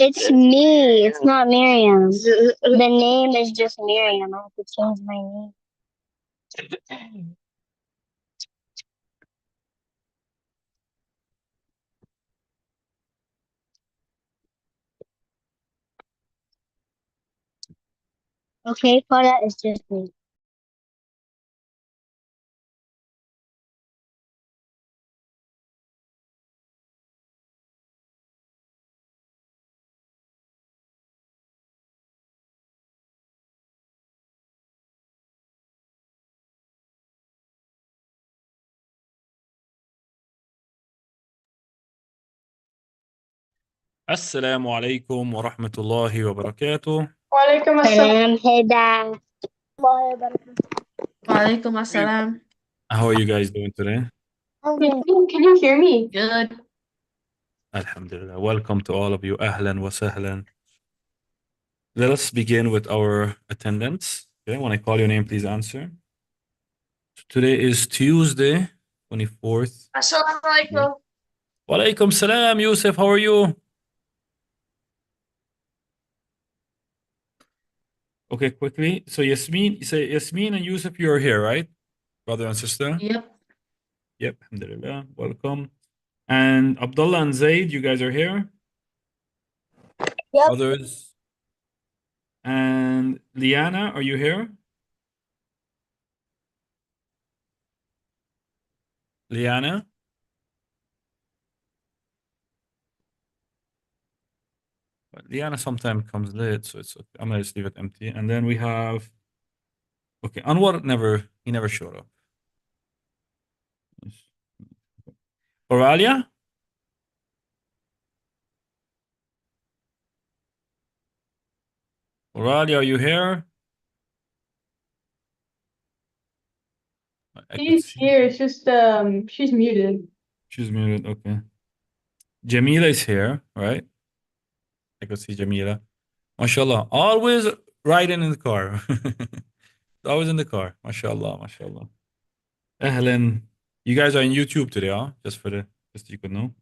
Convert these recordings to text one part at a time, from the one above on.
It's me. It's not Miriam. The name is just Miriam. I have to change my name. Okay, Farah is just me. السلام عليكم ورحمة الله وبركاته. وعليكم السلام. Heda. وعليكم How are you, السلام. how are you guys doing today? Can you hear me? Good. Alhamdulillah. Welcome to all of you. Ahlan wa sahlan. Let us begin with our attendance. Okay, when I call your name, please answer. Today is Tuesday, 24th. Assalamu alaikum. Wa alaikum salam, Yusuf. How are you? Okay, quickly. So Yasmin, say Yasmin and Yusuf, you're here, right? Brother and sister? Yep. Yep, alhamdulillah. Welcome. And Abdullah and Zaid, you guys are here? Yep. Others? And Liana, are you here? Liana? But Liana sometimes comes late, so it's okay. I'm gonna just leave it empty. And then we have okay, Anwar never showed up. Oralia? Oralia, are you here? I could She's see here. It's just she's muted. she's muted. Okay. Jamila is here, right? I could see Jamila. MashaAllah. Always riding in the car. Always in the car. MashaAllah, MashaAllah. Ahlan. You guys are on YouTube today, huh? Just so you could know.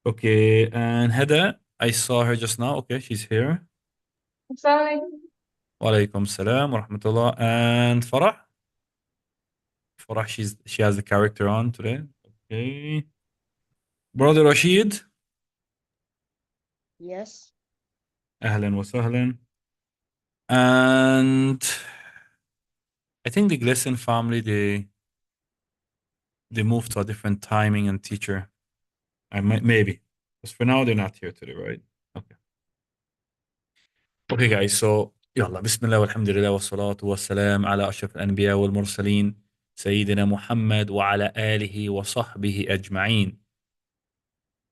Okay, and Heda, I saw her just now. Okay, she's here. Assalamu Wa alaikum salam wa rahmatullah. And Farah? Farah, she has the character on today. Okay. Brother Rashid, Yes. ahlan wa sahlan. And I think the Gleason family, they moved to a different timing and teacher. I might maybe. Because for now they're not here today, right? Okay. Okay, guys, so يلا بسم الله والحمد لله والصلاة والسلام على أشرف الأنبياء والمرسلين سيدنا محمد وعلى آله وصحبه أجمعين.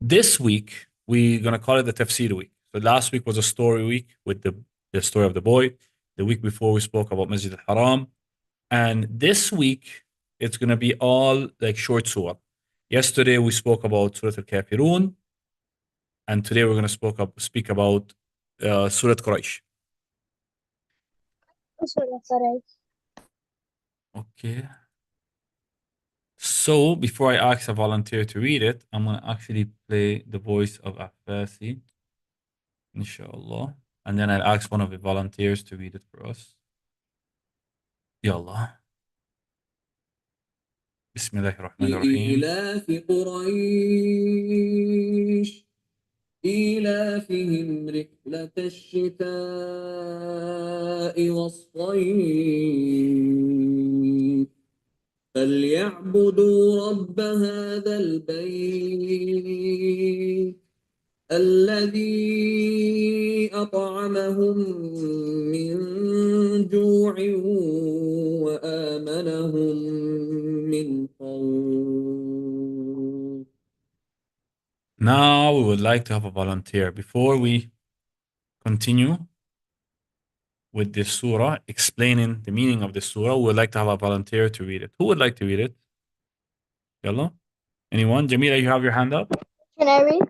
This week, we're going to call it the Tafsir week. So last week was a story week with the story of the boy. The week before, we spoke about Masjid al-Haram. And this week, it's going to be all like short surah. Yesterday, we spoke about Surah Al-Kafirun. And today, we're going to speak about Surah Quraysh. Okay. So before I ask a volunteer to read it, I'm going to actually play the voice of Affasi, inshallah. And then I'll ask one of the volunteers to read it for us. Yallah. بسم الله الرحمن الرحيم. لإيلاف قريش إيلافهم رحلة الشتاء والصيف فليعبدوا رب هذا البيت الذي أطعمهم من جوع وآمنهم من خوف. Now we would like to have a volunteer. Before we continue with this surah, explaining the meaning of the surah, we would like to have a volunteer to read it. Who would like to read it? Yallah. Anyone? Jamila, you have your hand up? Can I read?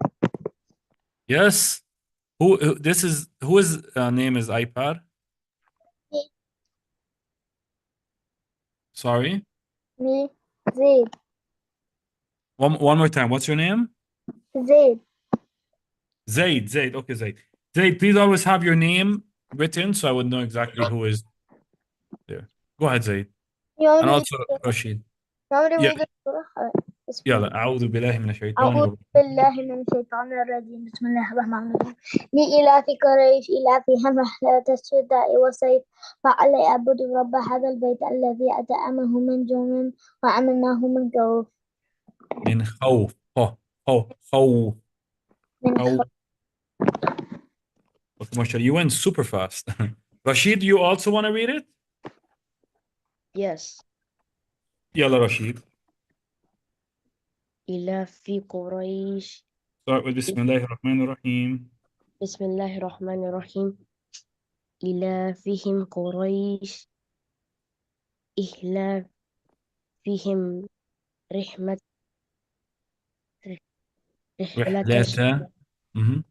Yes. Whose name is iPad? Me. Sorry. Me. Zaid. One more time. What's your name? Zaid. Zaid, Zaid. Okay, Zaid. Zaid, please always have your name written so I would know exactly who is there. Go ahead, Zaid. You want And me also to Rashid. you want me to Yeah, read the surah? Alright. يلا أعوذ بالله من الشيطان أعوذ الرجيم. بالله من الشيطان الرجيم بسم الله الرحمن الرحيم لإيلاف قريش إيلافهم رحلة الشتاء والصيف فليعبدوا رب هذا البيت الذي أطعمهم من جوع وآمنهم من خوف من خوف. خوف. من خوف. خوف. Okay, Marshall, you went super fast. Rashid, you also want to read it? Yes. يلا Rashid. إيلاف قريش Start with بسم الله الرحمن الرحيم. بسم الله الرحمن الرحيم إيلافهم قريش إهلافهم رحمة رحلة رحلة. Mhm.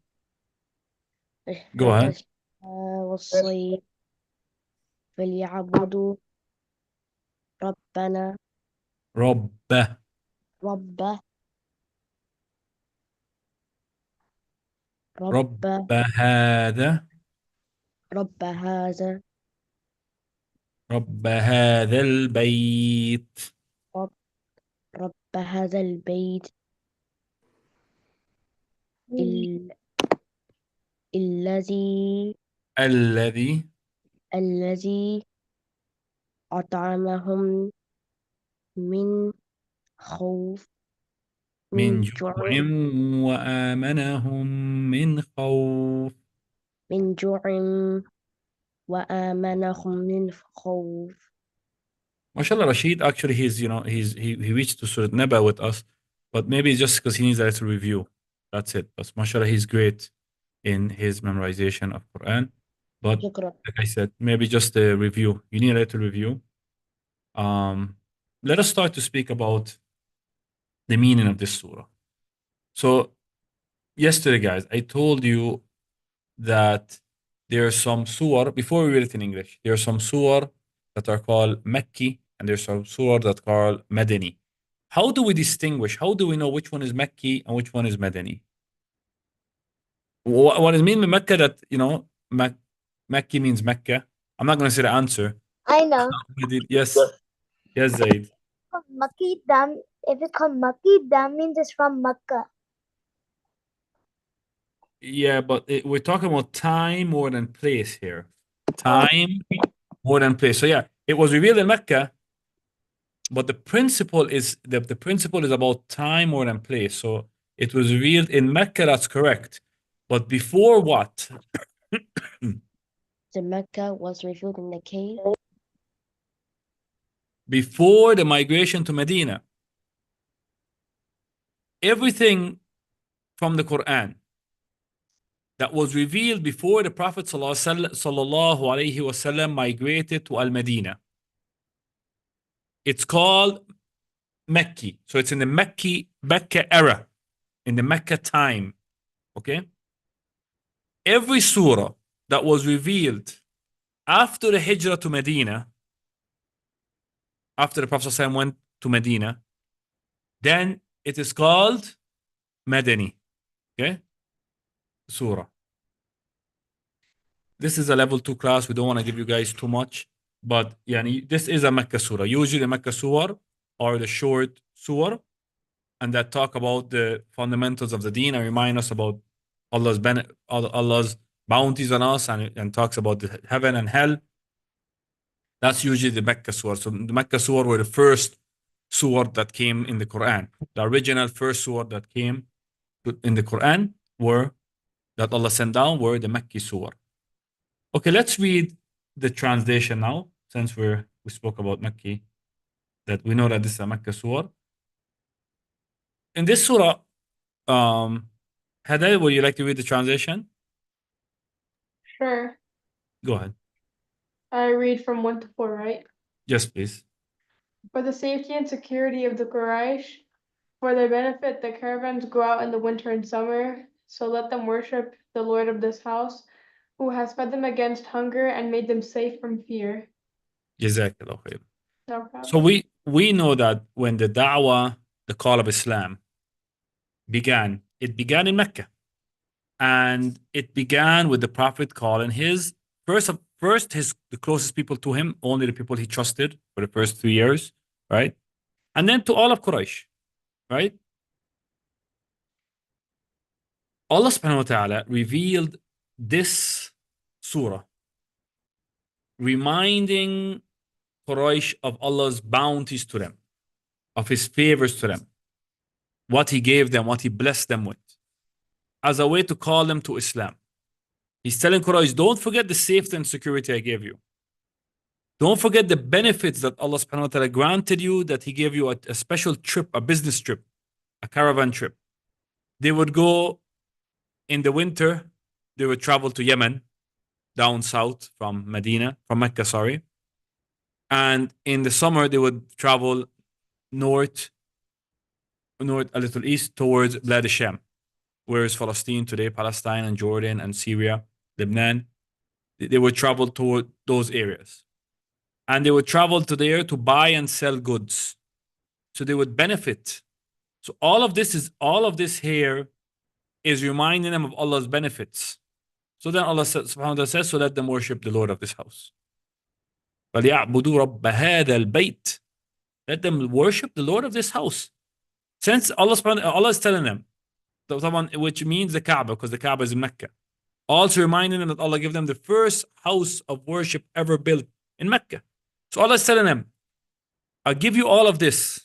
Go رحلة ahead. الشتاء والصيف فليعبدوا ربنا رب. رب رب رب هذا. رب هذا رب هذا البيت. رب رب هذا البيت ال- الذي الذي الذي أطعمهم من خوف من من جوع جوع وآمنهم من خوف. من جوع وآمنهم من خوف. MashaAllah, Rashid, actually, he reached to Surah Naba with us, but maybe it's just because he needs a little review. That's it. But MashaAllah, he's great in his memorization of Quran. But شكرا. like I said, maybe just a review. You need a little review. Let us start to speak about the meaning of this surah. So yesterday, guys, I told you that there are some surah, before we read it in English, there are some surah that are called Mekki and there's some surah that are called Madani. How do we distinguish? How do we know which one is Mekki and which one is Madani? What does it mean by Mecca that, Mekki means Mecca? I'm not going to say the answer. I know. Yes. Yes, Zaid. Makki, if it's called Makki, that means it's from Makkah. Yeah, but we're talking about time more than place here. Time more than place. So yeah, it was revealed in Mecca, but the principle is the principle is about time more than place. So it was revealed in Mecca, that's correct. But before what? The Mecca was revealed in the cave. Before the migration to Medina. Everything from the Quran that was revealed before the Prophet sallallahu alaihi wasallam migrated to Al-Medina. It's called Mecca. So it's in the Mecca era, in the Mecca time. Okay? Every surah that was revealed after the Hijrah to Medina, after the Prophet ﷺ went to Medina, then it is called Madani. Okay? Surah. This is a level 2 class. We don't want to give you guys too much. But this is a Mecca surah. Usually the Mecca surah are the short surah and that talk about the fundamentals of the deen and remind us about Allah's bounties on us and talks about the heaven and hell. That's usually the Mecca surah. So the Mecca surah were the first surah that came in the Quran. The original first surah that came in the Quran that Allah sent down were the Mecca surah. Okay, let's read the translation now, since we spoke about Mecca, that we know that this is a Mecca surah. In this surah, Haday, would you like to read the translation? Sure. Go ahead. I read from 1 to 4, right? Yes, please. For the safety and security of the Quraysh, for their benefit, the caravans go out in the winter and summer, so let them worship the Lord of this house, who has fed them against hunger and made them safe from fear. Jazakallah khair. No problem. So we know that when the da'wah, the call of Islam began, it began in Mecca. And it began with the Prophet calling his the closest people to him, only the people he trusted for the first 3 years, right? And then to all of Quraysh, right? Allah subhanahu wa ta'ala revealed this surah, reminding Quraysh of Allah's bounties to them, of his favors to them, what he gave them, what he blessed them with, as a way to call them to Islam. He's telling Quraysh, don't forget the safety and security I gave you. Don't forget the benefits that Allah subhanahu wa ta'ala granted you, that he gave you a special trip, a business trip, a caravan trip. They would go in the winter, they would travel to Yemen, down south from Mecca, sorry. And in the summer, they would travel north a little east towards Blad Sham, where is Palestine today, Palestine and Jordan and Syria, Lebanon. They would travel toward those areas. And they would travel to there to buy and sell goods. So they would benefit. So all of this here is reminding them of Allah's benefits. So then Allah subhanahu wa ta'ala says, so let them worship the Lord of this house. فَلْيَعْبُدُوا رَبَّ هَذَا الْبَيْتِ. Let them worship the Lord of this house. Since Allah is telling them, which means the Kaaba, because the Kaaba is in Mecca. Also reminding them that Allah gave them the first house of worship ever built in Mecca. So Allah is telling them, I'll give you all of this.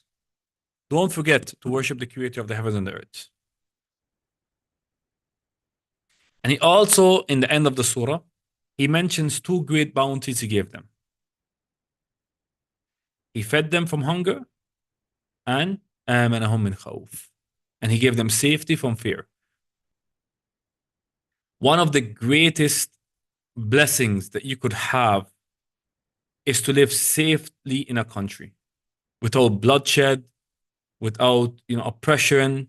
Don't forget to worship the creator of the heavens and the earth. And he also, in the end of the surah, he mentions two great bounties he gave them. He fed them from hunger and آمنهم من خوف. And he gave them safety from fear. One of the greatest blessings that you could have is to live safely in a country without bloodshed, without oppression,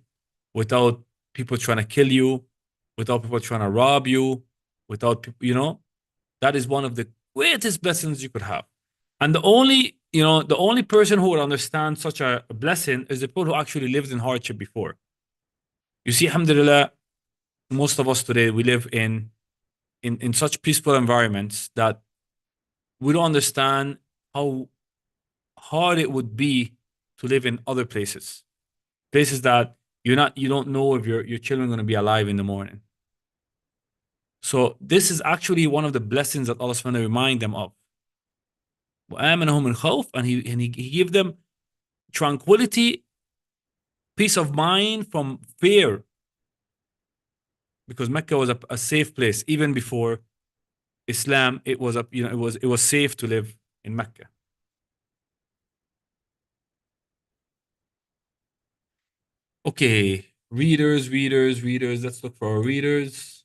without people trying to kill you, without people trying to rob you, without that is one of the greatest blessings you could have. And the only person who would understand such a blessing is the people who actually lived in hardship before. You see, alhamdulillah, most of us today, we live in such peaceful environments that we don't understand how hard it would be to live in other places that you don't know if your children are going to be alive in the morning. So this is actually one of the blessings that Allah subhanahu wa ta'ala remind them of. And he gave them tranquility, peace of mind from fear. Because Mecca was a safe place. Even before Islam, it was safe to live in Mecca. Okay, readers. Let's look for our readers.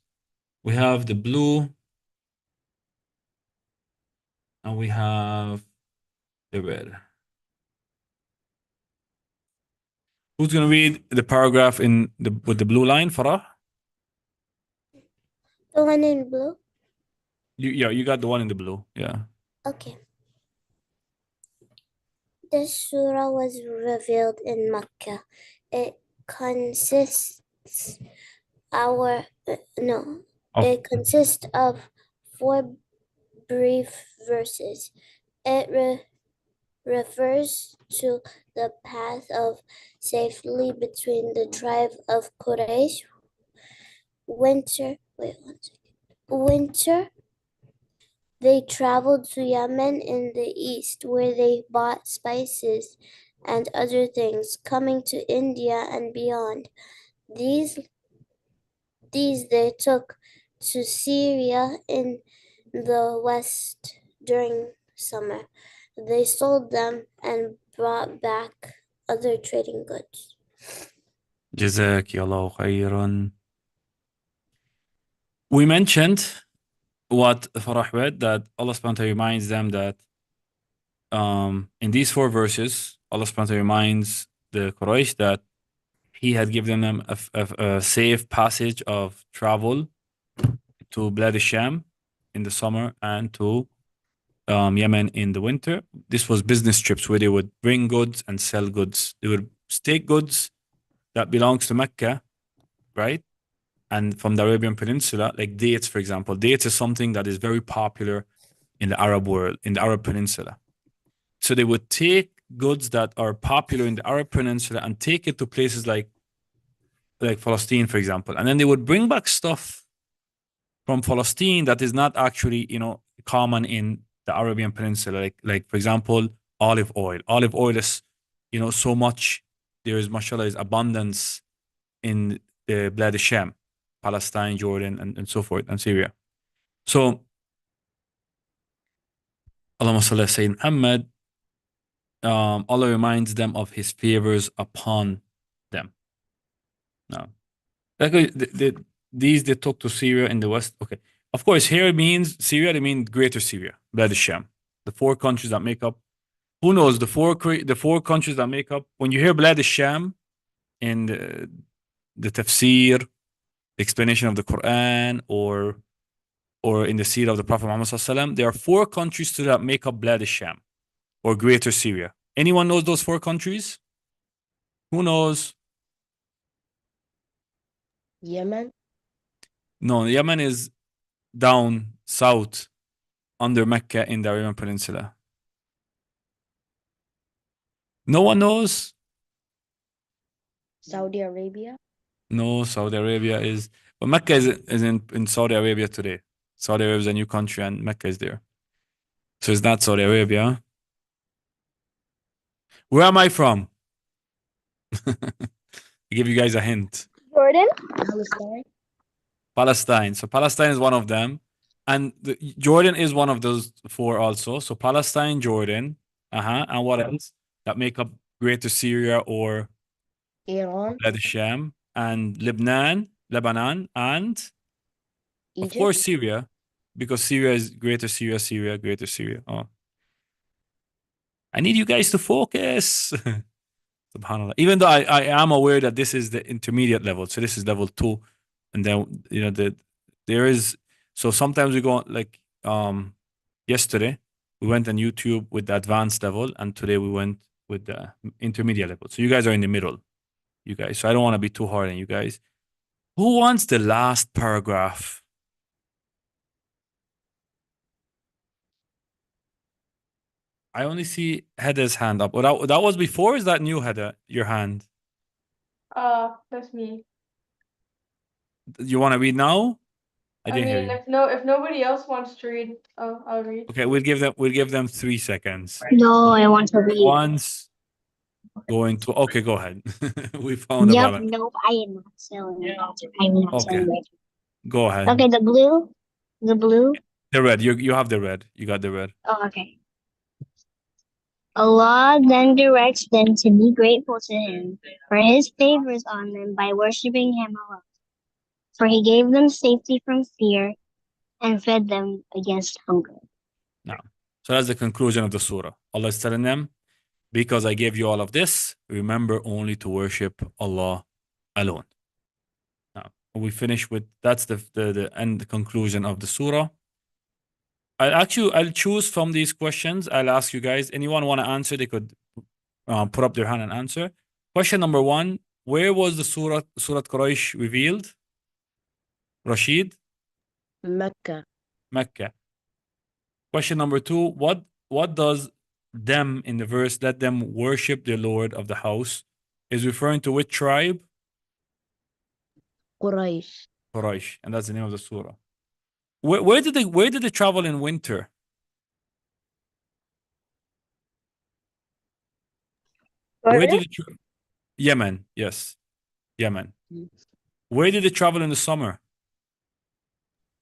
We have the blue. And we have the red. Who's going to read the paragraph with the blue line, Farah? The one in blue? You got the one in the blue. Yeah. Okay. This surah was revealed in Mecca. It consists of 4 brief verses. It refers to the path of safely between the tribe of Quraysh. Winter, they traveled to Yemen in the east, where they bought spices and other things, coming to India and beyond. These they took to Syria in the west during summer. They sold them and brought back other trading goods. Jazakallahu khairan. We mentioned what Farah read, that Allah subhanahu wa ta'ala reminds them that in these 4 verses, Allah subhanahu wa ta'ala reminds the Quraysh that he had given them a safe passage of travel to Blad Sham in the summer and to Yemen in the winter. This was business trips where they would bring goods and sell goods. They would take goods that belongs to Mecca, right? and from the Arabian Peninsula, like dates, for example. Dates is something that is very popular in the Arab world, in the Arab Peninsula. So they would take goods that are popular in the Arab Peninsula and take it to places like Palestine, for example. And then they would bring back stuff from Palestine that is not actually, common in the Arabian Peninsula. Like for example, olive oil. Olive oil is, so much, there is, mashallah, is abundance in the Blad al-Sham, Palestine, Jordan, and so forth, and Syria. So, Allahumma salli ala Sayyidina Muhammad, Allah reminds them of his favors upon them. Now, these they talk to Syria in the west. Okay, of course, here it means Syria. They mean Greater Syria, Blad al-Sham, the four countries that make up. Who knows the four countries that make up? When you hear Blad al-Sham in the tafsir, the explanation of the Quran, or in the seerah of the Prophet Muhammad sallallahu alaihi wasallam, there are four countries that make up Blad al-Sham or Greater Syria. Anyone knows those four countries? Who knows? Yemen, No, Yemen is down south under Mecca in the Arabian Peninsula. No one knows? Saudi Arabia, No, Saudi Arabia is. But Mecca is in Saudi Arabia today. Saudi Arabia is a new country and Mecca is there. So it's not Saudi Arabia. Where am I from? I give you guys a hint. Jordan? Palestine, Palestine. So Palestine is one of them. And Jordan is one of those four also. So Palestine, Jordan. And what else? That make up Greater Syria or Iran, Blad al-Sham, and Lebanon, and of Egypt, course Syria, because Syria is Greater Syria, Greater Syria. Oh, I need you guys to focus. Subhanallah. Even though I am aware that this is the intermediate level, so this is level 2, and then there is. So sometimes we go like yesterday we went on YouTube with the advanced level, and today we went with the intermediate level. So you guys are in the middle, you guys. So I don't want to be too hard on you guys. Who wants the last paragraph? I only see Heda's hand up. Oh, that was before. Or is that new, Heda? Your hand. That's me. You want to read now? I I didn't hear mean, you. if nobody else wants to read, I'll read. Okay, we'll give them 3 seconds. No, I want to read. Once going to. Okay, go ahead. We found a Yep, balance. nope, I am not selling it. I'm not Okay. selling it. Go ahead. Okay, the blue. The red. You have the red. You got the red. Oh, okay. Allah then directs them to be grateful to Him for His favors on them by worshiping Him alone. For He gave them safety from fear and fed them against hunger. Now, so that's the conclusion of the surah. Allah is telling them, because I gave you all of this, remember only to worship Allah alone. Now, we finish with that's the end conclusion of the surah. I'll choose from these questions. I'll ask you guys. Anyone want to answer? They could put up their hand and answer. Question number 1: where was the Surah Quraysh revealed? Rashid? Mecca, Mecca. Question number 2: what does them in the verse, let them worship the Lord of the house, is referring to which tribe? Quraysh, Quraysh, and that's the name of the surah. Where did they travel in winter? Where did they Yemen, yes. Yemen. Where did they travel in the summer?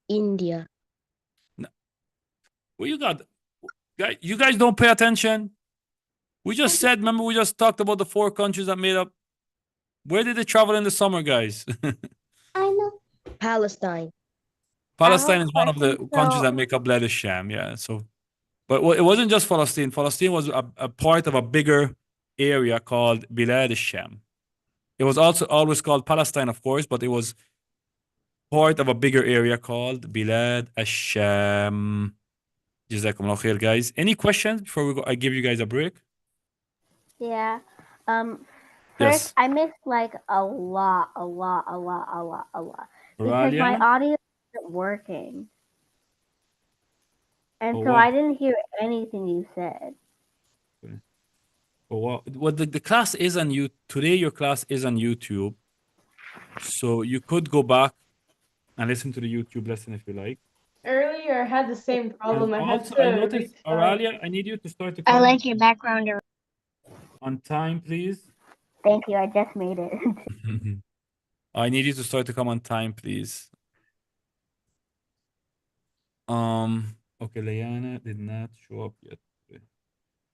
India, Well, you guys don't pay attention. We just said, remember, we just talked about the 4 countries that made up. Where did they travel in the summer, guys? I know. Palestine, Palestine is one of the countries that make up Blad al-Sham, yeah. So, but it wasn't just Palestine. Palestine was a part of a bigger area called Bilad al-Sham. It was also always called Palestine, of course, but it was part of a bigger area called Bilad al-Sham. Jazakumullah khair, guys. Any questions before we go? I give you guys a break. Yeah. Yes. First, I missed like a lot. because my Oralia? audio isn't working. And For so what? I didn't hear anything you said. For what? Well, the class is on you today. Your class is on YouTube, so you could go back and listen to the YouTube lesson if you like. Earlier, I had the same And problem. I had also, to I noticed, restart. Oralia, I need you to start to I come like your background. on time, please. Thank you, I just made it. I need you to start to come on time, please. Okay, Leanna did not show up yet.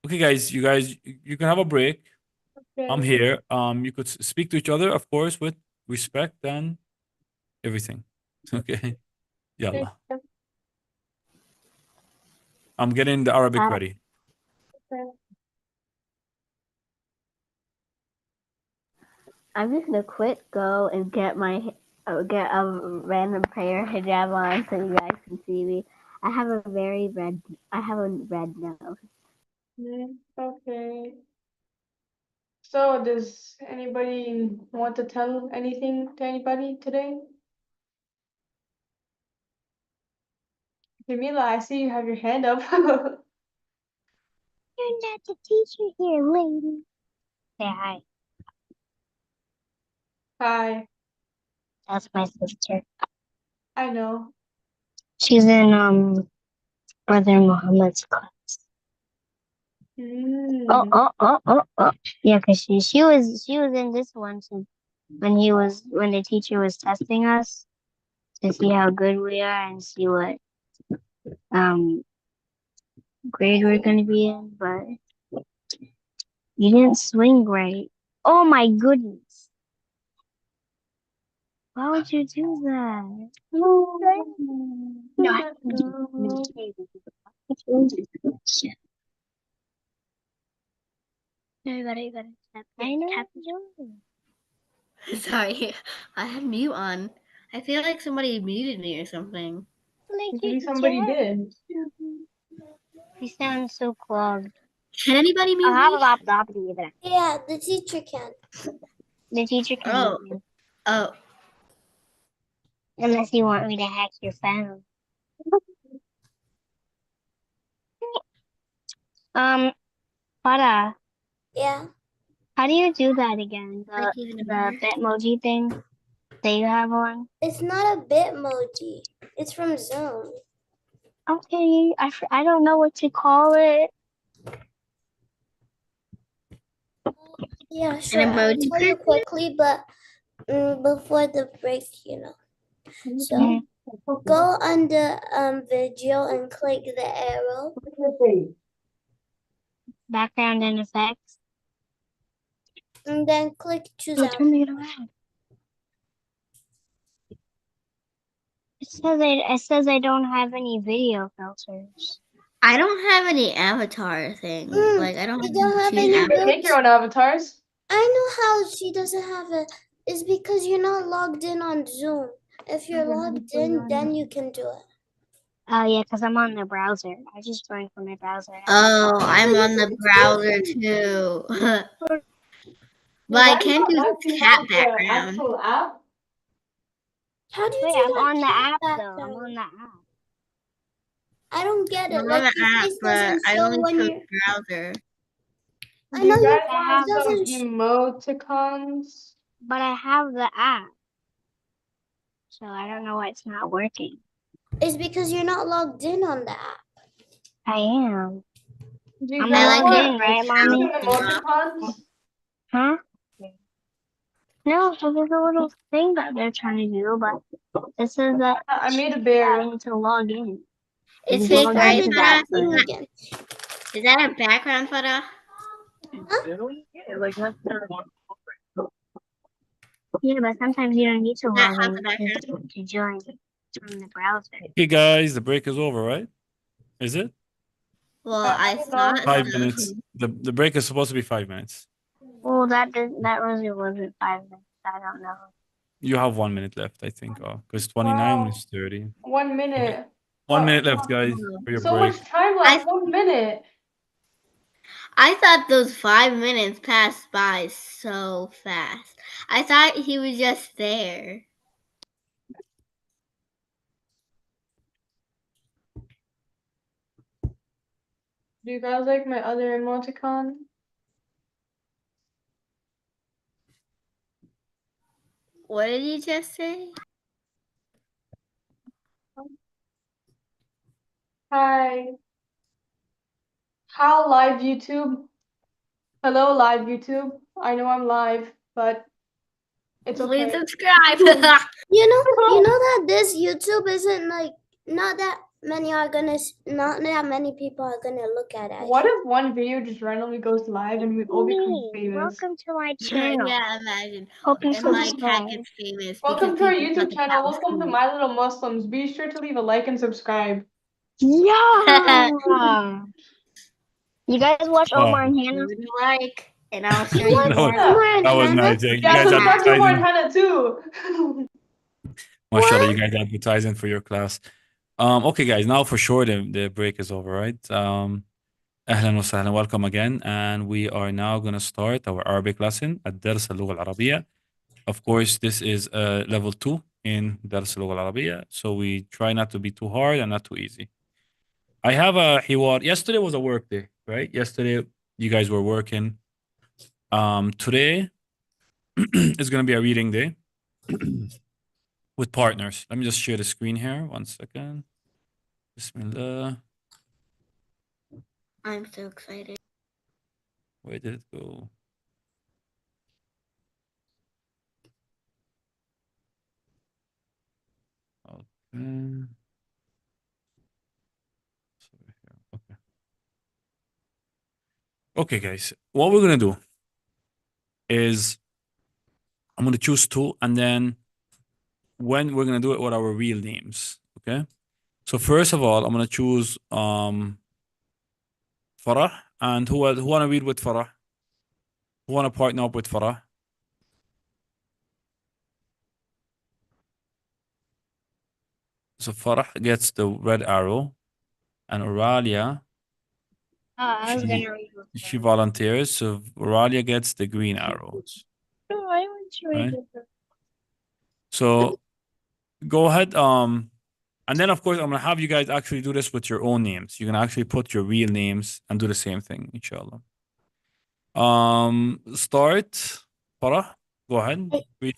Okay, guys, you can have a break. I'm Okay. here. You could speak to each other, of course, with respect and everything. Okay. Yalla. I'm getting the Arabic ready. I'm just gonna quit, go and get get a random prayer hijab on so you guys can see me. I have a red nose. Okay. So, does anybody want to tell anything to anybody today? Jamila, I see you have your hand up. You're not the teacher here, lady. Say hi. Hi, That's my sister. I know. She's in Brother Muhammad's class. Mm. Oh. Yeah, cause she was in this one too when the teacher was testing us to see how good we are and see what grade we're gonna be in, but you didn't swing right. Oh my goodness. Why would you do that? No, you gotta tap it. Sorry, I had mute on. I feel like somebody muted me or something. Maybe somebody did. You sound so clogged. Can anybody mute me? Yeah, the teacher can. The teacher can Oh. mute you. Oh, Unless you want me to hack your phone. Farah, Yeah, how do you do that again? like even a The mirror? Bitmoji thing that you have on? it's not a Bitmoji. It's from Zoom. Okay, I don't know what to call it. Yeah, sure. I'll emoji tell you quickly, but before the break, So go under video and click the arrow. Background and effects. And then click choose Oh, out. turn it around. It says I don't have any video filters. I don't have any avatar thing. Like I don't You don't have choose any avatar. Make your own avatars. I know how she doesn't have it. It's because you're not logged in on Zoom. If you're logged in, then you can do it. Oh yeah, because I'm on the browser. I just joined from my browser. Oh, I'm on the browser too. But I can't do cat background. Actual app. How do you Wait, do I'm that on the cat app though. I'm background? on the app. I don't get I'm it. on Like the your app, face but doesn't I show only when chose you're. browser. I Do know you your guys I face have want some doesn't. emoticons? But I have the app. So I don't know why it's not working. It's because you're not logged in on the app. I am. Do you I'm guys logged in, want right, some Mommy? emoticons? Huh? No, so there's a little thing that they're trying to do, but it says that I made a I bear. need to log in. It's You fake, log right, into Added that that thing first. again. Is that a background photo? Yeah, but sometimes you don't need to That log has a in background. to join from the browser. Okay, guys, the break is over, right? Is it? Well, I I don't thought know. 5 so. minutes. The break is supposed to be 5 minutes. Well, that really wasn't 5 minutes. I don't know. You have 1 minute left, I think. Oh, because 29 Wow. is 30. 1 minute. 1 What? minute left, guys, for your So break. much time left. 1 minute. I thought those 5 minutes passed by so fast. I thought he was just there. Do you guys like my other emoticon? What did you just say? Hi. How live YouTube? Hello, live YouTube. I know I'm live, but it's Please okay. subscribe. You know that this YouTube isn't like not that many people are gonna look at it. What if one video just randomly goes live and we all become famous? Welcome to my channel. Yeah, imagine. Hope you And my cat subscribe. gets famous. Welcome because to our people thought YouTube the channel. cat was Welcome to cute. My Little Muslims. Be sure to leave a like and subscribe. Yeah. You guys watch Wow. Omar and Hannah? Leave a like, and I'll show You you watch more. Yeah. Omar and That was Hannah? nice. Yeah, you Yeah, guys subscribe to Omar and advertising. Hannah too. MashaAllah, you guys advertising for your class. Okay, guys, now for sure the break is over, right? أهلا وسهلا, welcome again, and we are now going to start our Arabic lesson at درس اللغة العربية. Of course, this is level 2 in درس اللغة العربية, so we try not to be too hard and not too easy. I have a حوار. Yesterday was a work day, right? Yesterday you guys were working. Today is going to be a reading day with partners. Let me just share the screen here. 1 second. Bismillah. I'm so excited. Where did it go? Okay. Sorry here. Okay. Okay, guys. What we're gonna do is I'm gonna choose 2, and then when we're gonna do it with our real names. Okay. So first of all, I'm gonna choose Farah, and who wanna read with Farah? Who wanna partner up with Farah? So Farah gets the red arrow, and Oralia, I was she gonna read with she volunteers, so Oralia gets the green arrows. No, I want to read Right. with her. So go ahead. And then of course I'm gonna have you guys actually do this with your own names. You can actually put your real names and do the same thing, inshallah. Start. Farah, go ahead. Read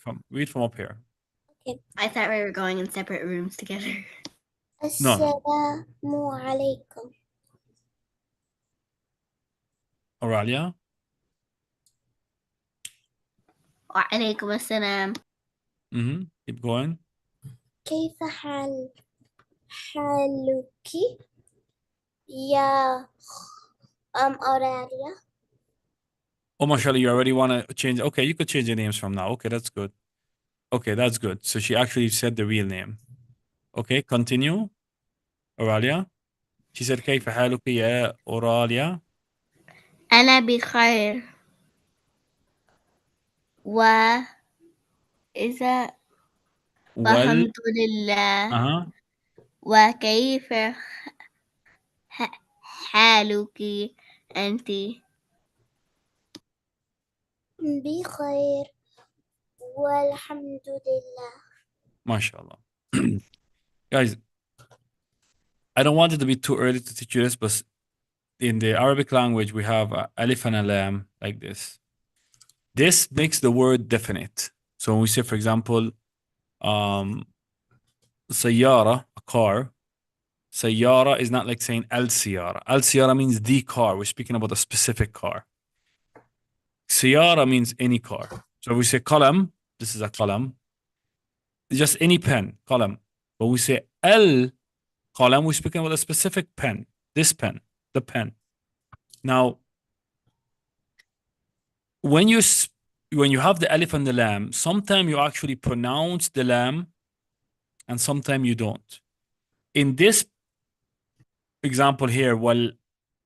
from up here. I thought we were going in separate rooms together. No. Assalamu alaikum. Oralia. وعليكم السلام. Keep going. كيف حالك يا أوراليا؟ Oh, mashallah, you already want to change. Okay, you could change the names from now. Okay, that's good. Okay, that's good. So she actually said the real name. Okay, continue. Oralia. She said كيف حالك يا أوراليا. أنا بخير. وإذا والحمد لله. وكيف حالك أنت؟ بخير والحمد لله. MashaAllah. Guys, I don't want it to be too early to teach you this, but in the Arabic language, we have alif and a lam like this. This makes the word definite. So when we say, for example, sayyara, a car, sayyara is not like saying al-siyara. Al-siyara means the car. We're speaking about a specific car. Siyara means any car. So we say qalam, this is a qalam. Just any pen, qalam. But we say al-qalam, we're speaking about a specific pen. This pen, the pen. Now, when you have the alif and the lam, sometimes you actually pronounce the lam and sometimes you don't. In this example here, well,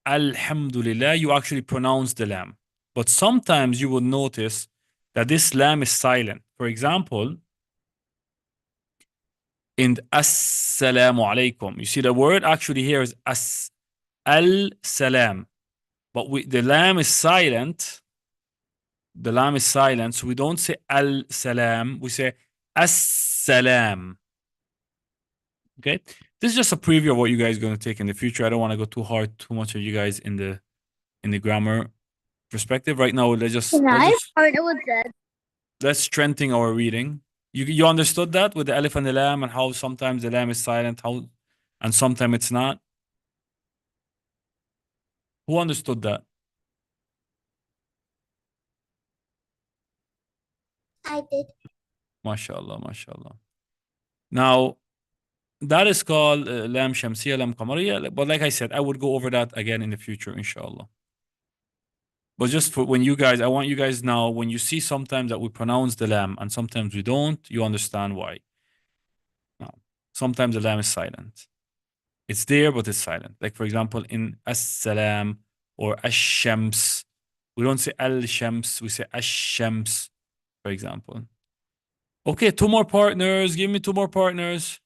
alhamdulillah, you actually pronounce the lam. But sometimes you will notice that this lam is silent. For example, in assalamu alaikum, you see the word actually here is al-salam. But the lam is silent. The lam is silent, so we don't say al-salam, we say as-salam. Okay? This is just a preview of what you guys are going to take in the future. I don't want to go too much of you guys in the grammar perspective. Right now, let's strengthen our reading. You understood that with the alif and the lam and how sometimes the lam is silent, and sometimes it's not? Who understood that? I did. MashaAllah, MashaAllah. Now, that is called lam shamsiya, lam qamariya. But like I said, I would go over that again in the future, inshallah. But just for when you guys, I want you guys now, when you see sometimes that we pronounce the lam and sometimes we don't, you understand why. Now, sometimes the lam is silent. It's there, but it's silent. Like, for example, in as-salam or ash-shams, we don't say al-shams, we say ash-shams, for example. Okay, 2 more partners. Give me 2 more partners.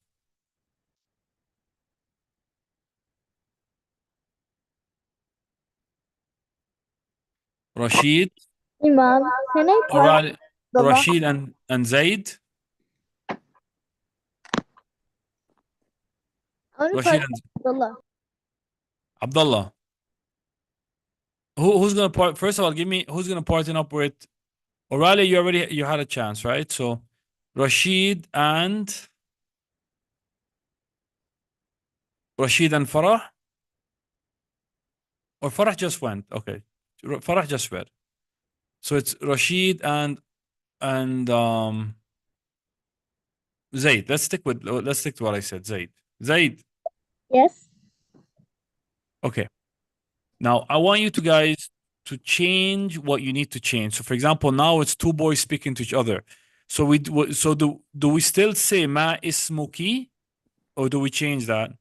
Rashid. Imam, can I Or the Rashid and Zaid. Rashid and Abdullah. Abdullah. Who's gonna part? First of all, give me who's gonna partner up with O'Reilly. You had a chance, right? So Rashid and Farah, or Farah just went. Okay, Farah just read. So it's Rashid and Zaid. Let's stick to what I said. Zaid. Yes. Okay. Now I want you guys to change what you need to change. So for example, now it's 2 boys speaking to each other. So do we still say ma ismuki, or do we change that?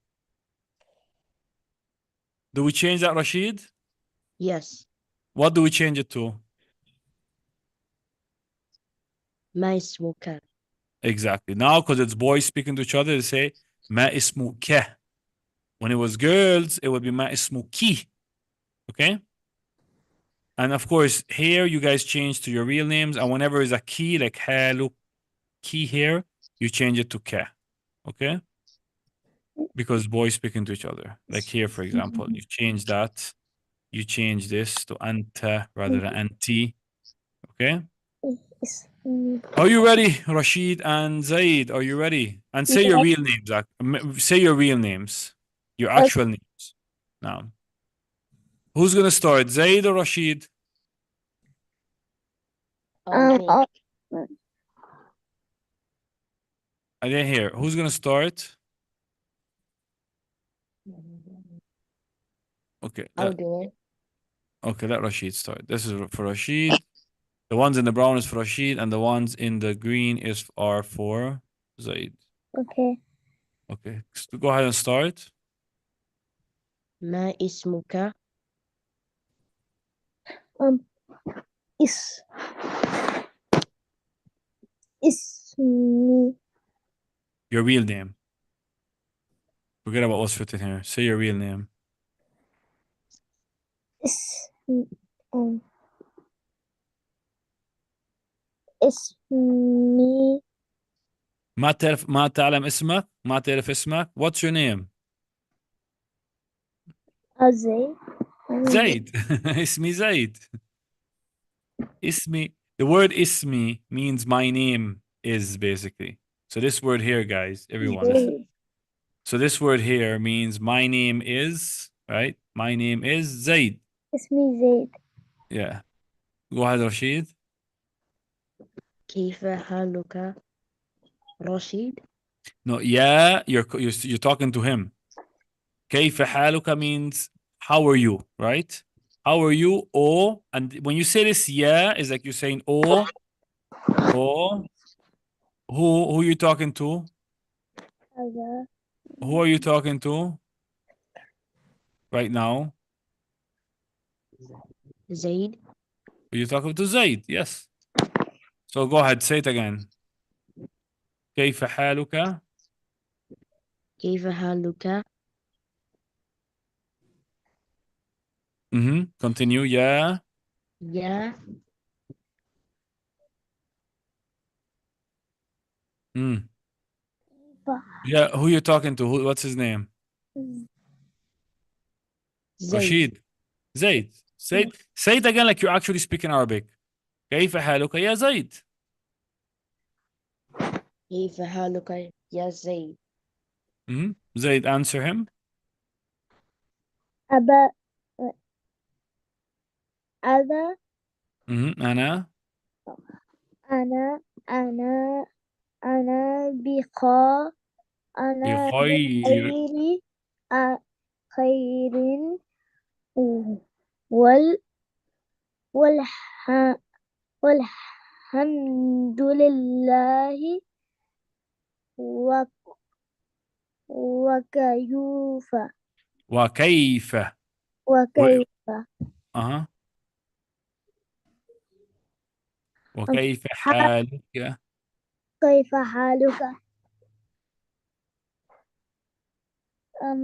Do we change that, Rashid? Yes. What do we change it to? ما اسمك. Exactly. Now, because it's boys speaking to each other, they say ma ismuka. When it was girls, it would be ma ismuki. Okay? And of course, here you guys change to your real names. And whenever there's a key, like halu key here, you change it to ka. Okay? Because boys speaking to each other. Like here, for example, you change that. You change this to anta rather than anti. Okay? Are you ready, Rashid and Zaid? Are you ready? And say your real names. Say your real names. Your actual names. Now. Who's going to start? Zaid or Rashid? Me. I didn't hear. Who's going to start? Okay. I'll do it. Okay, let Rashid start. This is for Rashid. The ones in the brown is for Rashid, and the ones in the green are for Zaid. Okay. Okay, so go ahead and start. ما اسمك. Ismi. Your real name. Forget about what's written here. Say your real name. اسمي ما تعلم اسمك؟ ما تعرف اسمك؟ What's your name? Azay. Zaid. اسمي زيد. اسمي. The word ismi means my name is, basically. So this word here, guys, everyone listen. So this word here means my name is, right? My name is Zaid. اسمي زيد. Yeah. Go ahead, Rashid. كيف حالك رشيد. No, yeah, you're talking to him. كيف حالك means how are you, right? How are you? Oh, and when you say this, yeah, is like you're saying oh, who are you talking to? Who are you talking to right now? زيد. Are you talking to Zaid? Yes. So go ahead, say it again. كيف حالك? كيف حالك. Continue. Yeah. يا. Yeah, who you talking to? What's his name? زيد. Rashid. Zaid. Say it again like you're actually speaking Arabic. كيف حالك يا زيد? كيف حالك يا زيد؟ Zaid, answer him. أبا أنا أنا أنا أنا أنا بخا أنا بخير. بخير خير وال والح والحمد لله وكيف وكيف. وكيف أها. وكيف حالك؟ كيف حالك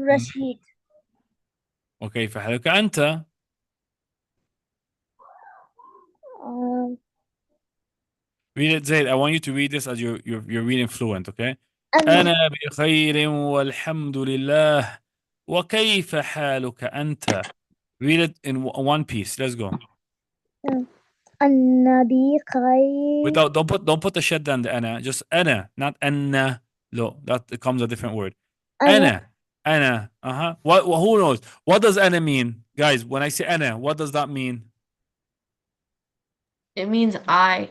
رشيد وكيف حالك أنت؟ Read it, Zaid. I want you to read this as you're reading fluent, okay? أنا بخير والحمد لله. وكيف حالك أنت? Read it in one piece. Let's go. أنا بخير Without don't put the shadda on the أنا. Just أنا, not أنا. No, that comes a different word. أنا أنا. What? Who knows? What does أنا mean, guys? When I say أنا, what does that mean? It means I.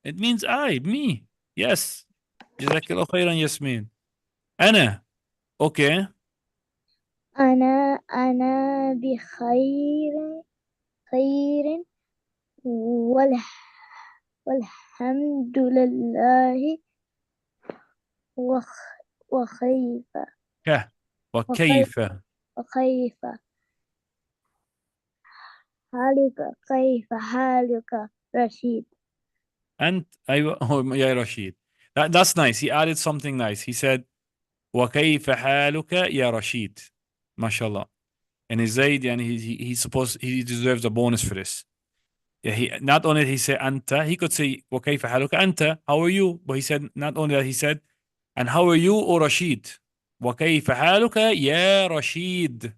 It means I, me. Yes. جزاك خيرا ياسمين. أنا. Okay. أنا بخير والحمد لله وكيف وكيف وكيف كيف حالك رشيد أنت أيوة يا رشيد. That's nice. He added something nice. He said وكيف حالك يا رشيد. ما شاء الله. And Zaid, and he deserves a bonus for this. Yeah, he not only he said أنت, he could say وكيف حالك أنت, how are you? But he said not only that, he said and how are you, O Rashid? وكيف حالك يا رشيد.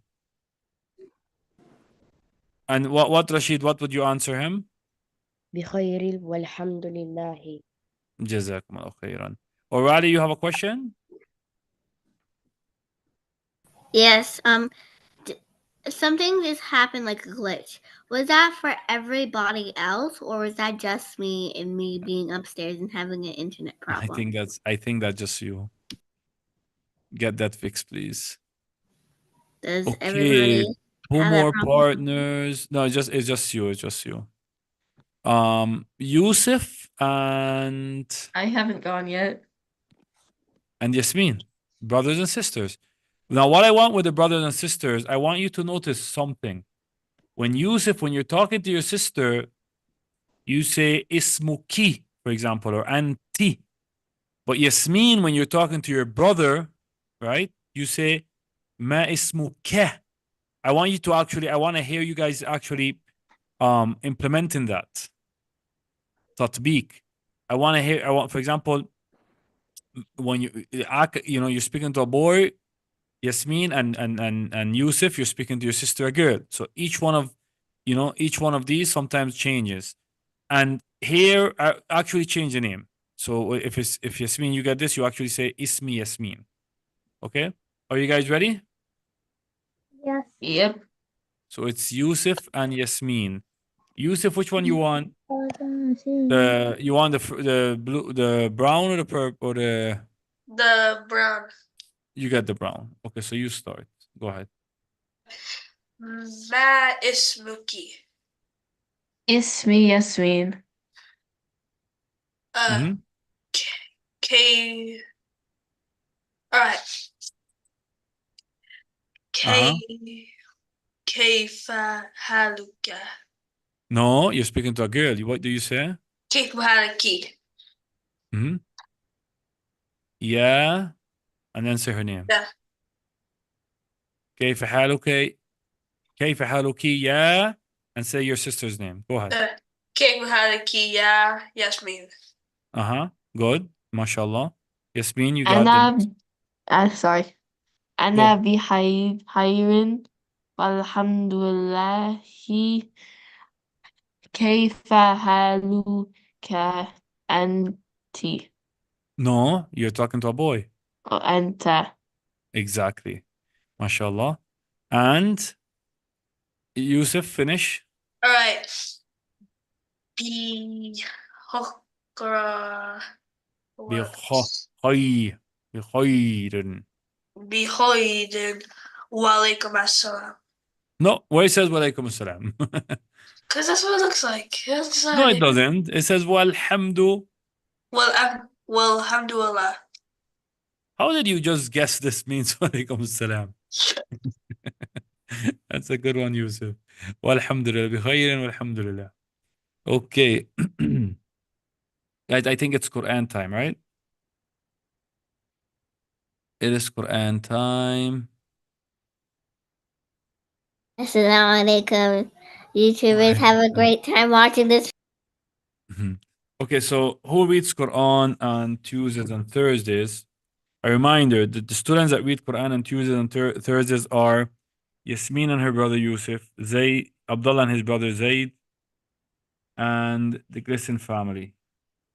And what Rashid, what would you answer him? بخير والحمد لله. جزاكم الله خيرا. O'Reilly, you have a question? Yes. Something just happened like a glitch. Was that for everybody else, or was that just me and me being upstairs and having an internet problem? I think that's just you. Get that fixed, please. Does Okay. everybody Two have that more problem? partners. No, it's just you. It's just you. Yusuf and I haven't gone yet. Yasmin, brothers and sisters. Now, what I want with the brothers and sisters, I want you to notice something. When Yusuf, when you're talking to your sister, you say ismuki, for example, or anti. But Yasmin, when you're talking to your brother, right, you say ma ismuka. I want to hear you guys actually implementing that. Tatbiq. For example, when you're speaking to a boy, Yasmin and Yusuf, you're speaking to your sister, a girl. So each one of these sometimes changes. And here, I actually change the name. So if Yasmin, you get this, you actually say Ismi Yasmin. Okay? Are you guys ready? Yes Yep. So it's Yusuf and Yasmin. Yusuf, which one you want? You want the blue, the brown, or the purple, or the brown. You get the brown. Okay, so you start. Go ahead. Ma ismuki. Ismi Yasmin. K. All right. Kayfa haluka. No, you're speaking to a girl. What do you say? Kayfa halaki. Yeah, and then say her name. Yeah. كيف حالك؟ كيف حالك يا? And say your sister's name. Go ahead. Kayfa halaki ya Yasmin. Good. MashaAllah. Yasmin, you got it. sorry. أنا بخير والحمد لله. كيف حالك أنت؟ No, you're talking to a boy. أنت. Exactly. MashaAllah. And Yusuf, finish. All right. بخير بخير. بخير وعليكم السلام. No, where it says Walaikum Assalam. Because that's what it looks like. It looks No, it like doesn't. It says Walhamdu. well, alhamdulillah. How did you just guess this means Walaikum Assalam? That's a good one, Yusuf. Walhamdulillah. بخير walhamdulillah. Okay. Guys, I think it's Quran time, right? It is Quran time. Assalamu alaikum. YouTubers, have a great time watching this. Mhm. Okay, so who reads Quran on Tuesdays and Thursdays? A reminder that the students that read Quran on Tuesdays and Thursdays are Yasmin and her brother Yusuf, Zayd, Abdullah and his brother Zayd, and the Glisson family.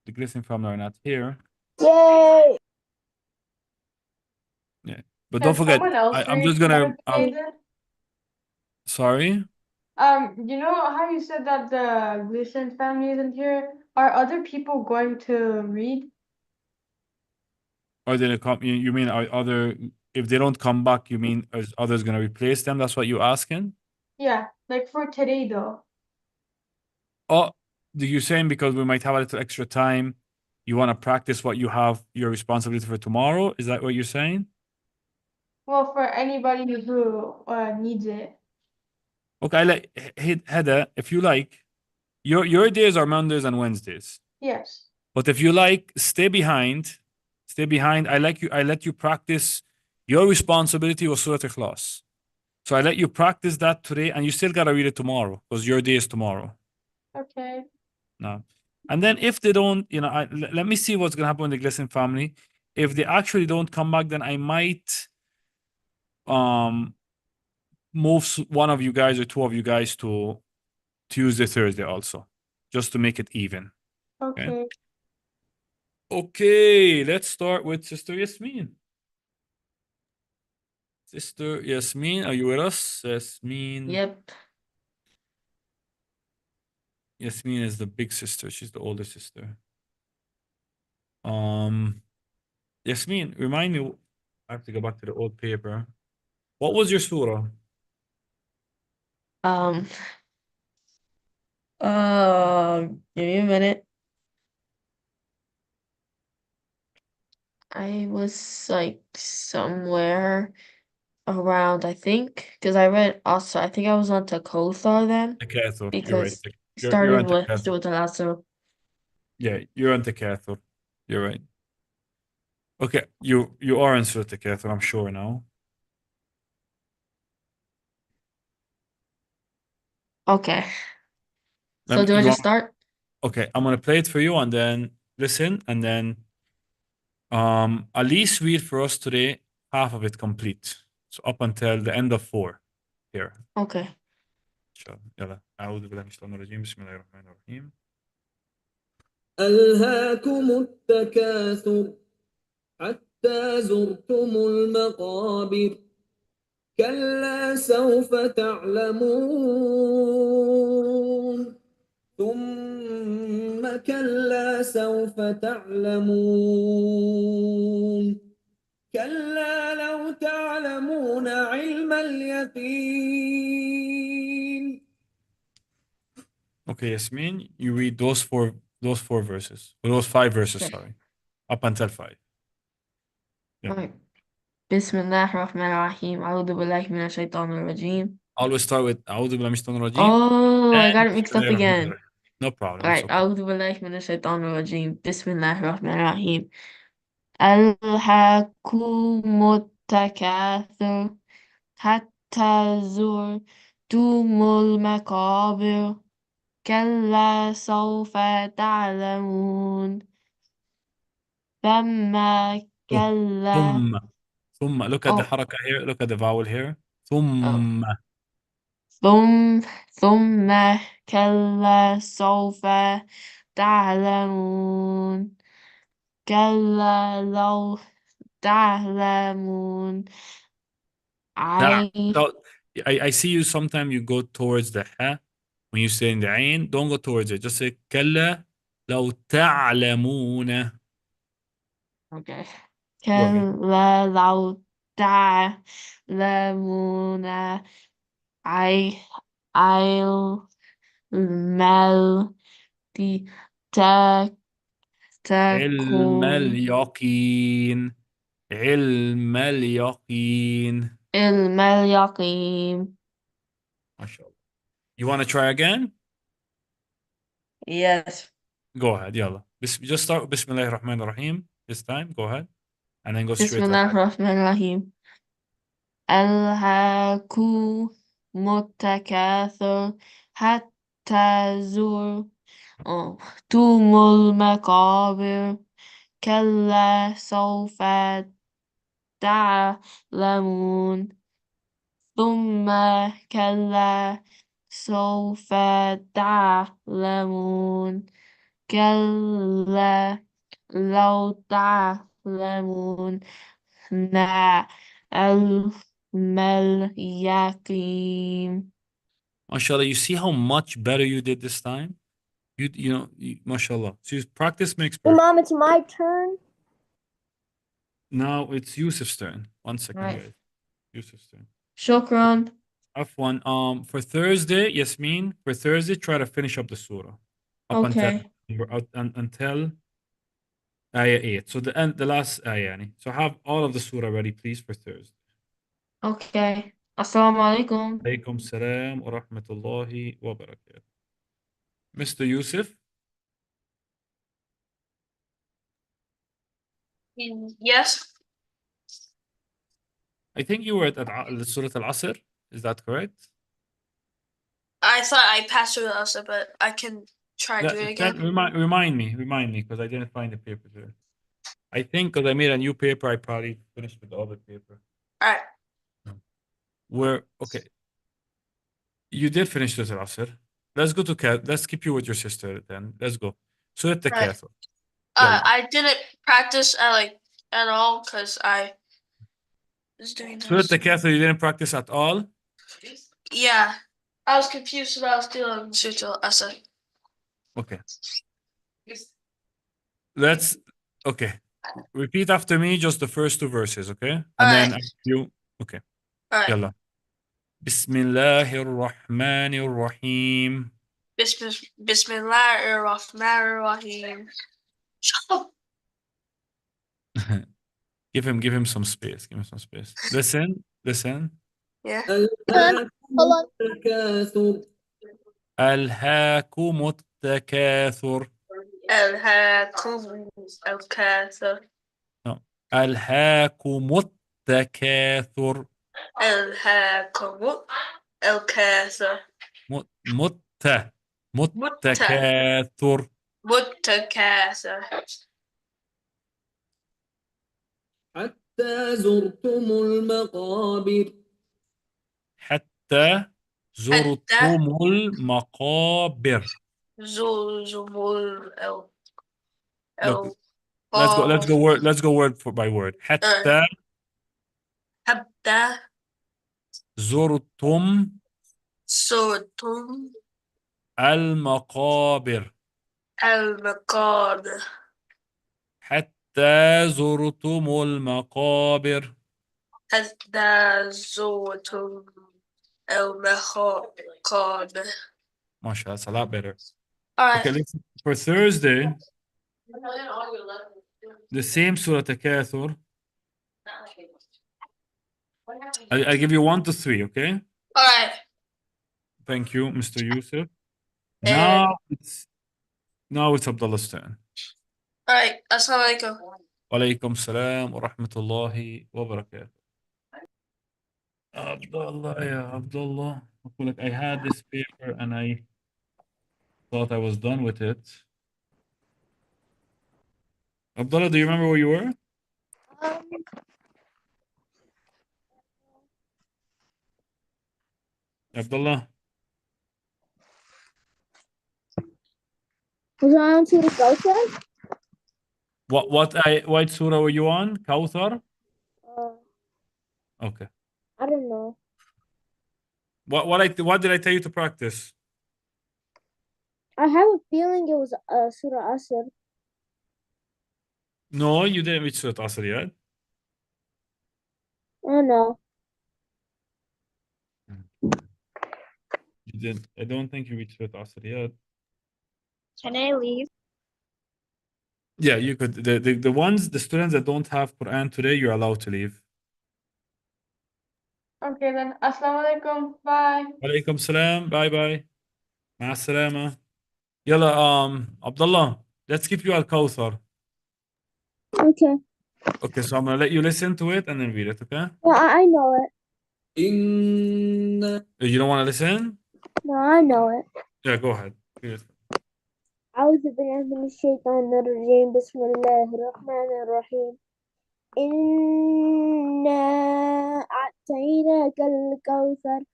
The Glisson family are not here. Yay! Yeah, but Can don't forget, someone else I'm read just gonna. Sayyid? Sorry, You know how you said that the Gleason family isn't here? Are other people going to read? are they gonna come? You mean are other? If they don't come back, you mean is others gonna replace them? That's what you're asking. Yeah, like for today though. Oh, you're saying because we might have a little extra time, you want to practice what you have your responsibility for tomorrow? Is that what you're saying? Well, for anybody who needs it. Okay, Heda, if you like, your days are Mondays and Wednesdays. Yes. But if you like, stay behind. Stay behind. I let you practice. Your responsibility was Surah Ikhlas. So I let you practice that today, and you still gotta read it tomorrow because your day is tomorrow. Okay. No. And then if they don't, let me see what's gonna happen with the Glisson family. If they actually don't come back, then I might move one of you guys or two of you guys to Tuesday, Thursday also, just to make it even. Okay. Okay, let's start with Sister Yasmin. Sister Yasmin, are you with us? Yasmin. Yep. Yasmin is the big sister. She's the older sister. Yasmin, remind me. I have to go back to the old paper. What was your surah? Um. Give me a minute. I was like somewhere around, I think, because I read also. I think I was on to Kothar then, Takathur. You're right. because You're started on with Takathur. the Nasser. Yeah, you're on Takathur. You're right. Okay, you are in Surah Takathur, I'm sure now. Okay. Let So me, do I you just want, start? okay, I'm gonna play it for you and then listen and then at least read for us today half of it complete. So up until the end of 4 here. Okay. إن شاء الله. يلا أعوذ بالله من الشيطان الرجيم بسم الله الرحمن الرحيم. ألهاكم التكاثر حتى زرتم المقابر كلا سوف تعلمون ثم كلا سوف تعلمون كلا لو تعلمون علم اليقين. Okay, Yasmin, you read those four verses. Or those 5 verses, Okay. sorry. Up until 5. Yeah. Alright. بسم الله الرحمن الرحيم أعوذ بالله من الشيطان الرجيم. Always start with أعوذ بالله من الشيطان الرجيم. Oh, I got it And mixed بسم up الله الرحمن again. الرحيم. No problem. It's Alright, okay. أعوذ بالله من الشيطان الرجيم. بسم الله الرحمن الرحيم. ألهاكم التكاثر حتى زرتم المقابر كلا سوف تعلمون ثم كلا ثم ثم. Look at the Oh, حركة here. Look at the vowel here. oh. ثم. ثم كلا سوف تعلمون كلا لو تعلمون عين So I see you sometimes you go towards the ha when you say in the ain. Don't go towards it. Just say كلا لو تعلمون. okay. Go again. كلا لو تعلمون عي المال علم تكون اليقين. علم اليقين. علم اليقين. ما شاء الله. You want to try again? Yes. Go ahead. يلا. Just start بسم الله الرحمن الرحيم this time. Go ahead. And then go بسم straight to الله the الرحمن الرحيم ألهاكم التكاثر حتى زرتم المقابر كلا سوف تعلمون ثم كلا سوف تعلمون كلا لو تعلمون علم اليقين. MashaAllah, you see how much better you did this time? MashaAllah. So practice makes perfect. Mom, it's my turn. Now it's Yusuf's turn. 1 second, Right. guys. Yusuf's turn. Shukran. Afwan. For Thursday, Yasmin, for Thursday, try to finish up the surah. Up Okay. until ayah 8. So the last ayah. So have all of the surah ready, please, for Thursday. Okay. Assalamu alaikum. Alaykum salam wa rahmatullahi wa barakatuh. Mr. Yusuf, Yes. I think you were at Surah Al-Asr. Is that correct? I thought I passed through the also, but I can try to do it again. Remind me, because I didn't find the paper there. I think because I made a new paper, I probably finished with the other paper. All right. Okay. You did finish Surah Al-Asr. Let's go to let's keep you with your sister then. Let's go. Surah Al-Kathir. I didn't practice at all because I was doing Surah this. Al-Kathir, you didn't practice at all? Yeah. I was confused about I was doing Surah Al-Asr. Okay. Okay. Repeat after me just the first 2 verses, okay? And then you, okay. All right. Yalla. Bismillahir Rahmanir Rahim. Bismillahir Rahmanir Rahim. Give him some space. Give him some space. Listen. Yeah. ألهاكم التكاثر ألهاكم التكاثر. Al-Hakum Al-Kathir. No. ألهاكم التكاثر. Al-Hakum Al-Kathir. متكاثر. Muttakathir. حتى زرتم المقابر حتى زرتم المقابر. Zuzumul Look, let's go word by word. حتى Habda زرتم Surtum المقابر. Al-Maqabir. حتى زرتم المقابر. Hadda Zutum Al-Maqabir. MashaAllah, that's a lot better. All right. Okay, listen. For Thursday, the same Surah Takathur. I give you 1 to 3, okay? All right. Thank you, Mr. Yusuf. And- Now it's Abdullah's turn. All right. Assalamu alaikum. Walaikum salam wa rahmatullahi wa barakatuh. Abdullah. I had this paper and I thought I was done with it. Abdullah, do you remember where you were? Abdullah. Was I on Surah Kawthar? What surah were you on? Kawthar? Okay. I don't know. What did I tell you to practice? I have a feeling it was Surah Asr. No, you didn't reach Surah Asr yet. Oh no. You didn't. I don't think you reached Surah Asr yet. Can I leave? Yeah, you could. The students that don't have Quran today, you're allowed to leave. Okay then. Assalamu alaikum. Bye. Walaikum salam. Bye bye. مع السلامة. يلا Abdullah, let's keep you al Kawthar. Okay. Okay, so I'm gonna let you listen to it and then read it, okay? Well, I know it. إن You don't want to listen? No, I know it. Yeah, go ahead. Read it. أعوذ بالله من الشيطان الرجيم بسم الله الرحمن الرحيم إنا أعطيناك الكوثر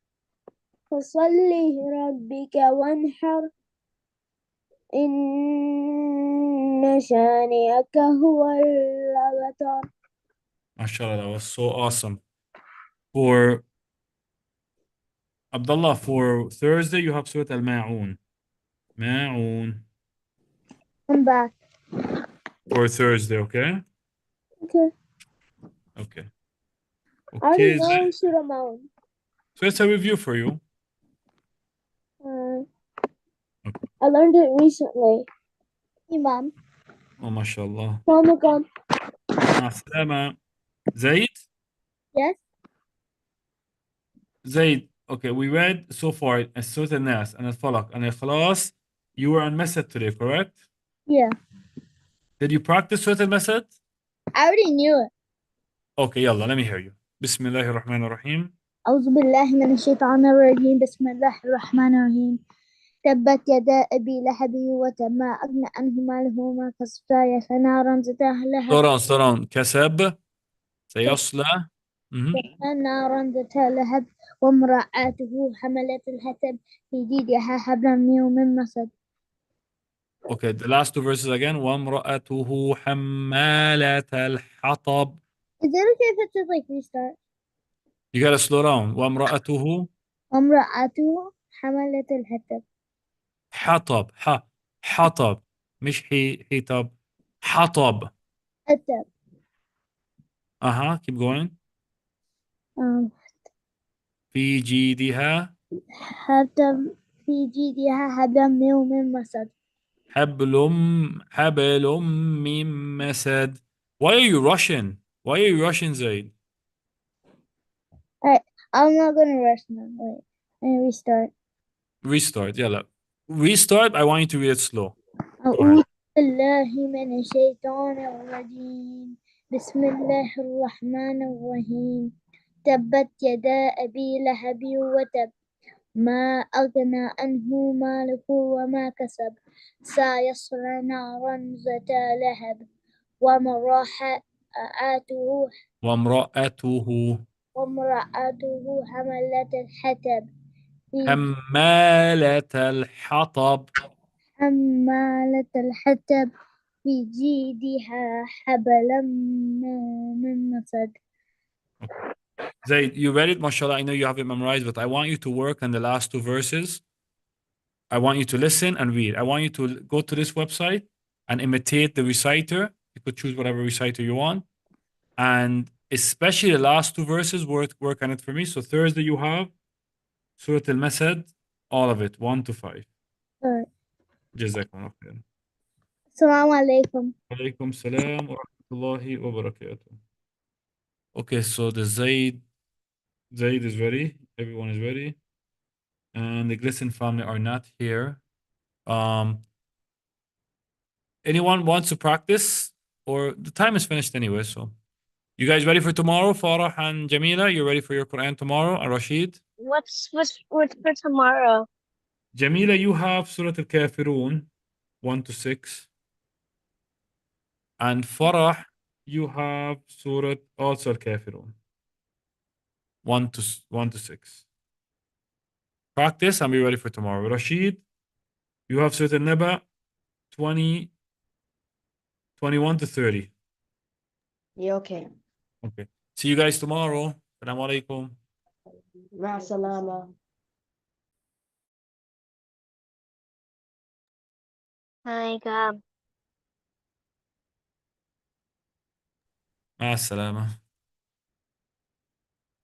فصل لربك وانحر إن شانئك هو الأبتر. MashaAllah, that was so awesome. For Abdullah, for Thursday, you have Surah Al-Ma'un. Ma'un. I'm back. For Thursday, okay? Okay. Okay. I already Okay. know Surah Maun. So it's a review for you. I learned it recently. Imam. Oh, mashallah. Ramadan. مع السلامة. Zaid? Yes? Zaid, okay, we read so far Surah Al-Nas and Al-Falaq and Al-Khalas. You were on Masad today, correct? Yeah. Did you practice Surah Al-Masad? I already knew it. Okay, yalla, let me hear you. بسم الله الرحمن الرحيم. أعوذ بالله من الشيطان الرجيم بسم الله الرحمن الرحيم تبت يدا أبي لهب وتب ما أغنى عنه ماله وما كسب سيصلى نارا ذات لهب Slow down. كسب سيصلى. نارا ذات لهب وامرأته حملة الحطب في جيدها حبل من مسد. Okay, the last two verses again. وامرأته حمالة الحطب. Is it okay if it's just like restart? You gotta slow down. وامرأته وامرأته حملة الحطب. حطب. حطب. مش حطب. حطب. حطب. Keep going. في جيدها حطب في جيدها حبل من مسد. حبل من مسد. Why are you rushing? Why are you rushing, Zaid? I'm not gonna rush now. Wait, and restart. Restart, يلا. Restart. I want you to read it slow. Go أعوذ ahead. بالله من الشيطان الرجيم بسم الله الرحمن الرحيم تبت يدا أبي لهب وتب ما أغنى عنه ماله وما كسب سيصلى نارا ذات لهب وامرأته حملة الحطب حمالة الحطب. حمالة الحطب في جيدها حبلا من مسد. Zaid, you read it, mashallah. I know you have it memorized, but I want you to work on the last two verses. I want you to listen and read. I want you to go to this website and imitate the reciter. You could choose whatever reciter you want. And especially the last two verses, work on it for me. So Thursday you have Surah Al-Masad, all of it, 1 to 5. Alright. Jazakallah khair. Assalamu alaikum. Alaikum salam wa rahmatullahi wa barakatuh. Okay, so the Zaid is ready. Everyone is ready. And the Glisten family are not here. Anyone wants to practice? Or the time is finished anyway, so. You guys ready for tomorrow? Farah and Jamila, you ready for your Quran tomorrow? And Rashid? What's for tomorrow? Jamila, you have Surah Al-Kafirun, 1 to 6. And Farah, you have Surah also Al-Kafirun, 1 to 6. practice and be ready for tomorrow. Rashid, you have certain Naba 20, 21 to 30. Yeah, okay. Okay. See you guys tomorrow. Assalamu alaikum. مع السلامة. Hi, God. مع السلامة.